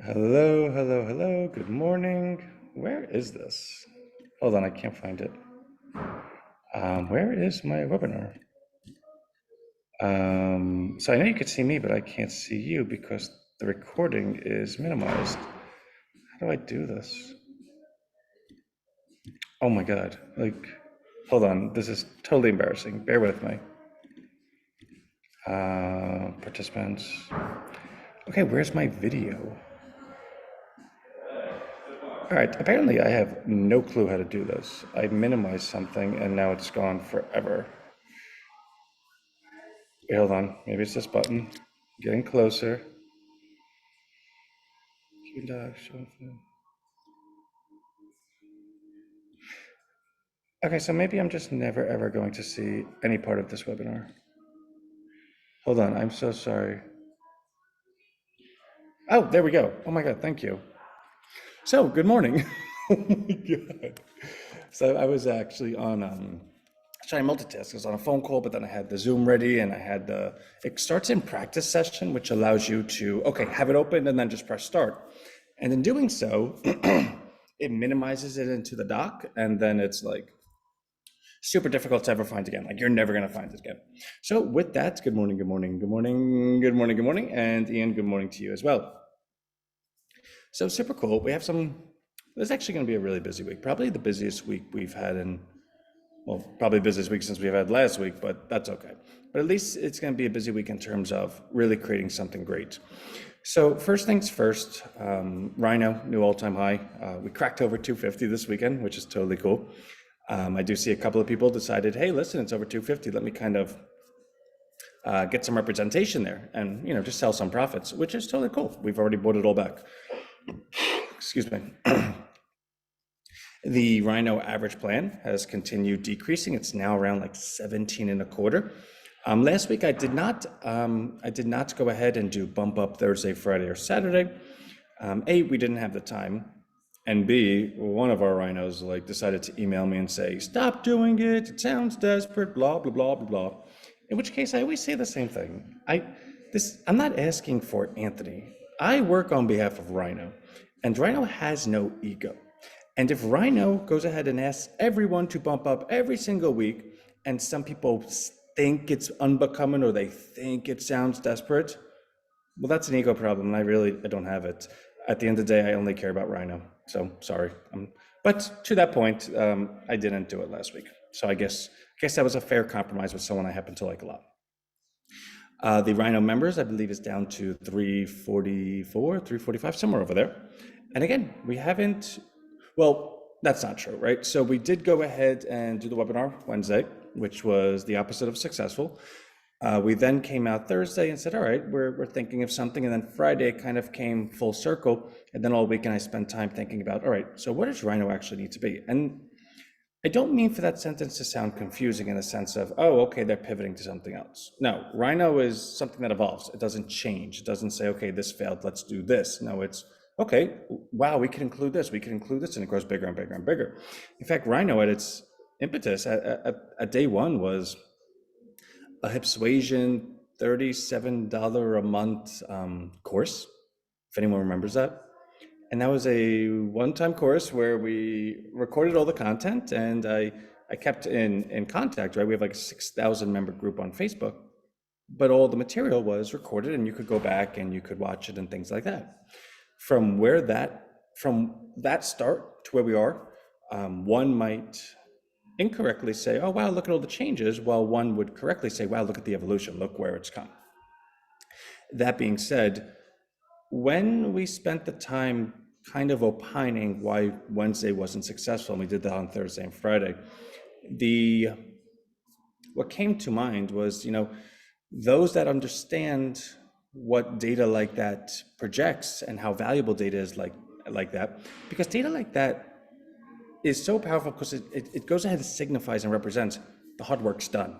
Hello, hello, hello. Good morning. Where is this? Hold on, I can't find it. Where is my webinar? So I know you could see me, but I can't see you because the recording is minimized. How do I do this? Oh my God. Hold on. This is totally embarrassing. Bear with me. Participants. Okay, where's my video? All right, apparently I have no clue how to do this. I minimized something and now it's gone forever. Wait, hold on, maybe it's this button. Getting closer. Okay, so maybe I'm just never ever going to see any part of this webinar. Hold on, I'm so sorry. Oh, there we go. Oh my God, thank you. So, good morning. Oh my God. So I was actually on trying to multitask. I was on a phone call, but then I had the Zoom ready and I had it starts in practice session, which allows you to, okay, have it open and then just press start. And in doing so, it minimizes it into the dock and then it's like super difficult to ever find again. Like you're never going to find it again. So with that, good morning, good morning, good morning, good morning, good morning. And Ian, good morning to you as well. So super cool. We have this is actually going to be a really busy week. Probably the busiest week we've had probably the busiest week since we've had last week, but that's okay. But at least it's going to be a busy week in terms of really creating something great. So first things first, RHINO, new all-time high. We cracked over 250 this weekend, which is totally cool. I do see a couple of people decided, hey, listen, it's over 250. Let me kind of get some representation there and, just sell some profits, which is totally cool. We've already bought it all back. Excuse me. The RHINO average plan has continued decreasing. It's now around like 17 and a quarter. Last week I did not go ahead and do bump up Thursday, Friday, or Saturday. A, we didn't have the time, and B, one of our rhinos decided to email me and say, "Stop doing it. It sounds desperate. Blah blah blah blah blah." In which case, I always say the same thing. I'm not asking for Anthony. I work on behalf of RHINO, and RHINO has no ego. And if RHINO goes ahead and asks everyone to bump up every single week, and some people think it's unbecoming or they think it sounds desperate, well, that's an ego problem, and I don't have it. At the end of the day, I only care about RHINO, so sorry. But to that point, I didn't do it last week. So I guess that was a fair compromise with someone I happen to like a lot. The RHINO members, I believe, is down to 344, 345, somewhere over there. And again, we haven't, well, that's not true, right? So we did go ahead and do the webinar Wednesday, which was the opposite of successful. We then came out Thursday and said, all right, we're thinking of something. And then Friday kind of came full circle. And then all weekend I spent time thinking about, all right, so what does RHINO actually need to be? And I don't mean for that sentence to sound confusing in the sense of, oh, okay, they're pivoting to something else. No, RHINO is something that evolves. It doesn't change. It doesn't say, okay, this failed, let's do this. No, it's, okay, wow, we can include this, and it grows bigger and bigger and bigger. In fact, RHINO at its impetus at day one was a Hipsuasion $37 a month course, if anyone remembers that. And that was a one-time course where we recorded all the content and I kept in contact, right? We have like a 6,000 member group on Facebook, but all the material was recorded and you could go back and you could watch it and things like that. From that start to where we are, one might incorrectly say, oh, wow, look at all the changes, while one would correctly say, wow, look at the evolution, look where it's come. That being said, when we spent the time kind of opining why Wednesday wasn't successful, and we did that on Thursday and Friday, what came to mind was, those that understand what data like that projects and how valuable data is like that, because data like that is so powerful because it goes ahead and signifies and represents the hard work's done.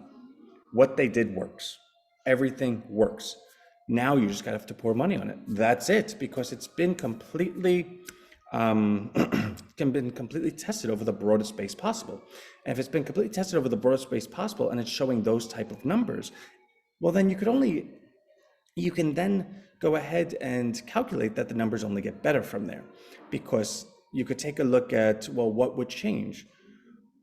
What they did works. Everything works. Now you just have to pour money on it. That's it, because it's been completely tested over the broadest base possible. And if it's been completely tested over the broadest base possible and it's showing those type of numbers, well, then you could only You can then go ahead and calculate that the numbers only get better from there, because you could take a look at, well, what would change?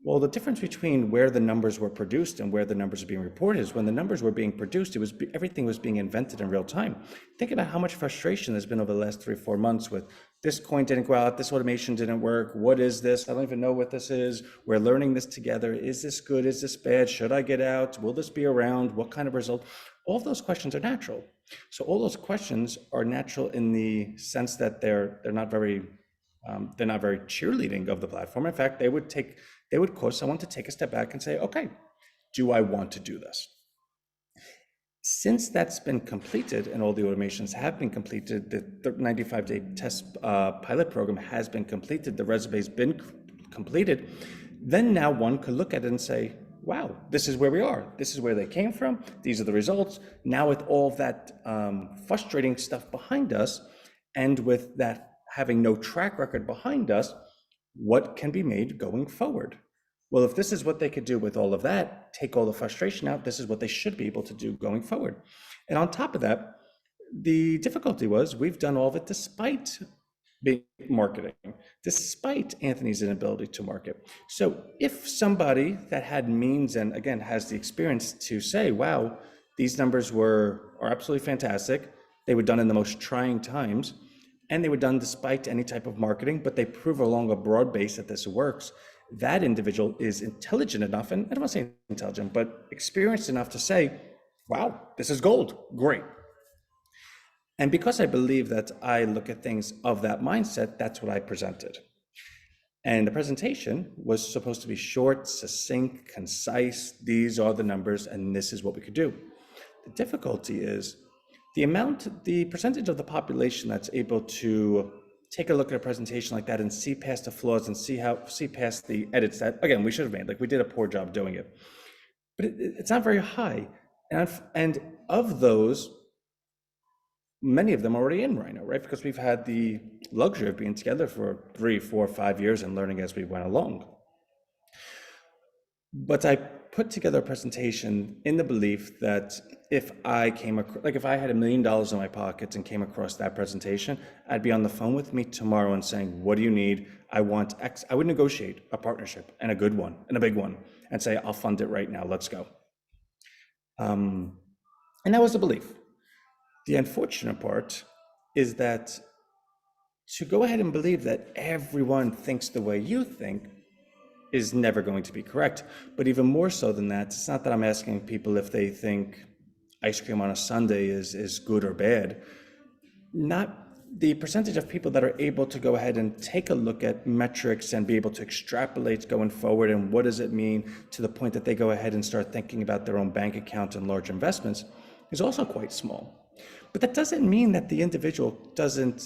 Well, the difference between where the numbers were produced and where the numbers are being reported is when the numbers were being produced, everything was being invented in real time. Think about how much frustration there's been over the last 3 or 4 months with this coin didn't go out, this automation didn't work, what is this? I don't even know what this is. We're learning this together. Is this good? Is this bad? Should I get out? Will this be around? What kind of result? All of those questions are natural. So all those questions are natural in the sense that they're not very cheerleading of the platform. In fact, they would cause someone to take a step back and say, okay, do I want to do this? Since that's been completed and all the automations have been completed, the 95-day test pilot program has been completed, the resume's been completed, then now one could look at it and say, wow, this is where we are. This is where they came from. These are the results. Now with all of that frustrating stuff behind us, and with that having no track record behind us, what can be made going forward? Well, if this is what they could do with all of that, take all the frustration out, this is what they should be able to do going forward. And on top of that, the difficulty was we've done all of it despite big marketing, despite Anthony's inability to market. So if somebody that had means and again has the experience to say, wow, these numbers are absolutely fantastic, they were done in the most trying times, and they were done despite any type of marketing, but they prove along a broad base that this works, that individual is intelligent enough, and I don't want to say intelligent, but experienced enough to say, wow, this is gold, great. And because I believe that I look at things of that mindset, that's what I presented. And the presentation was supposed to be short, succinct, concise. These are the numbers, and this is what we could do. The difficulty is the percentage of the population that's able to take a look at a presentation like that and see past the flaws and see past the edits that, again, we should have made. Like, we did a poor job doing it, but it's not very high. And of those, many of them are already in RHINO, right? Because we've had the luxury of being together for 3, 4, 5 years and learning as we went along. But I put together a presentation in the belief that if I if I had $1 million in my pockets and came across that presentation, I'd be on the phone with me tomorrow and saying, what do you need? I want X. I would negotiate a partnership, and a good one and a big one, and say, I'll fund it right now, let's go. And that was the belief. The unfortunate part is that to go ahead and believe that everyone thinks the way you think is never going to be correct. But even more so than that, it's not that I'm asking people if they think ice cream on a sundae is good or bad. Not the percentage of people that are able to go ahead and take a look at metrics and be able to extrapolate going forward and what does it mean to the point that they go ahead and start thinking about their own bank account and large investments is also quite small. But that doesn't mean that the individual doesn't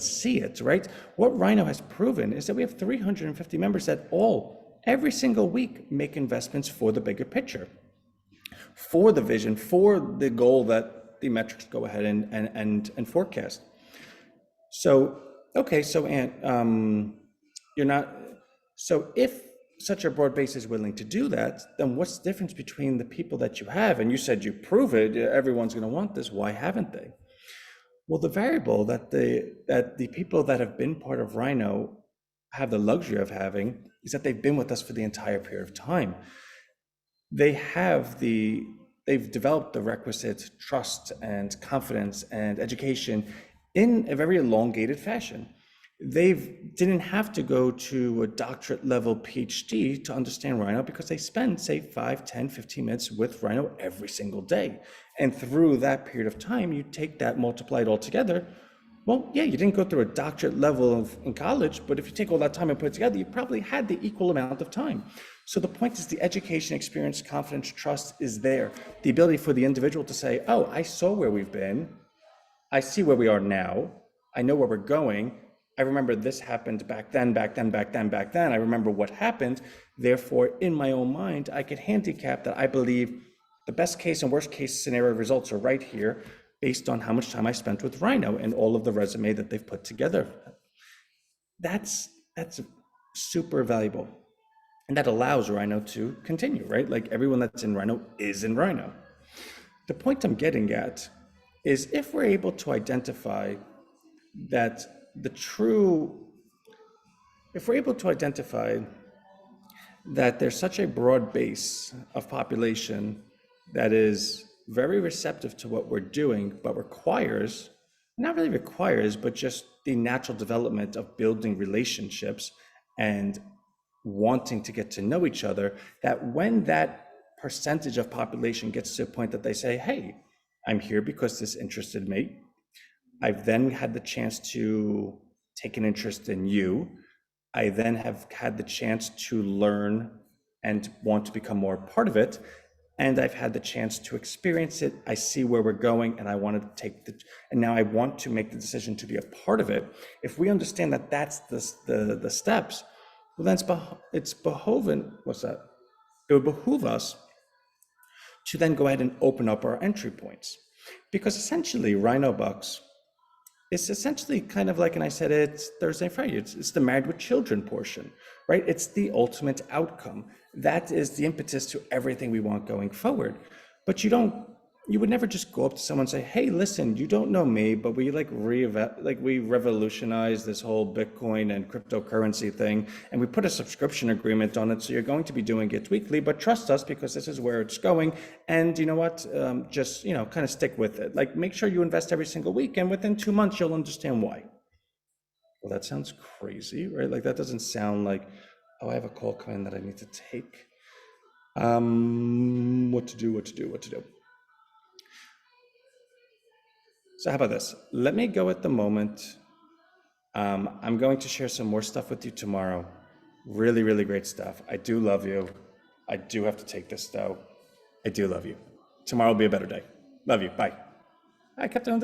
see it, right? What RHINO has proven is that we have 350 members that every single week make investments for the bigger picture, for the vision, for the goal that the metrics go ahead and forecast. So, okay, so so if such a broad base is willing to do that, then what's the difference between the people that you have? And you said you prove it, everyone's going to want this. Why haven't they? Well, the variable that the people that have been part of RHINO have the luxury of having is that they've been with us for the entire period of time. They've developed the requisite trust and confidence and education in a very elongated fashion. They didn't have to go to a doctorate level PhD to understand RHINO because they spend, say, 5, 10, 15 minutes with RHINO every single day. And through that period of time, you take that, multiply it all together. Well, yeah, you didn't go through a doctorate level in college, but if you take all that time and put it together, you probably had the equal amount of time. So the point is the education, experience, confidence, trust is there. The ability for the individual to say, oh, I saw where we've been. I see where we are now. I know where we're going. I remember this happened back then. I remember what happened. Therefore, in my own mind, I could handicap that I believe the best case and worst case scenario results are right here based on how much time I spent with RHINO and all of the resume that they've put together. That's super valuable. And that allows RHINO to continue, right? Like everyone that's in RHINO is in RHINO. The point I'm getting at is if we're able to identify that the true, if we're able to identify that there's such a broad base of population that is very receptive to what we're doing, but requires, not really requires, but just the natural development of building relationships and wanting to get to know each other, that when that percentage of population gets to a point that they say, hey, I'm here because this interested me. I've then had the chance to take an interest in you. I then have had the chance to learn and want to become more a part of it. And I've had the chance to experience it. I see where we're going, and I want to take and now I want to make the decision to be a part of it. If we understand that that's the steps, well, then it's behoven, what's that? It would behoove us to then go ahead and open up our entry points. Because essentially, Rhino Bucks it's essentially kind of like, and I said it's Thursday and Friday, it's the married with children portion, right? It's the ultimate outcome. That is the impetus to everything we want going forward. But you would never just go up to someone and say, hey, listen, you don't know me, but we we revolutionized this whole Bitcoin and cryptocurrency thing, and we put a subscription agreement on it, so you're going to be doing it weekly, but trust us because this is where it's going. And you know what, just, kind of stick with it. Like, make sure you invest every single week, and within 2 months, you'll understand why. Well, that sounds crazy, right? Like, that doesn't sound like, oh, I have a call coming that I need to take. What to do. So how about this? Let me go at the moment. I'm going to share some more stuff with you tomorrow. Really, really great stuff. I do love you. I do have to take this though. I do love you. Tomorrow will be a better day. Love you. Bye. I kept on doing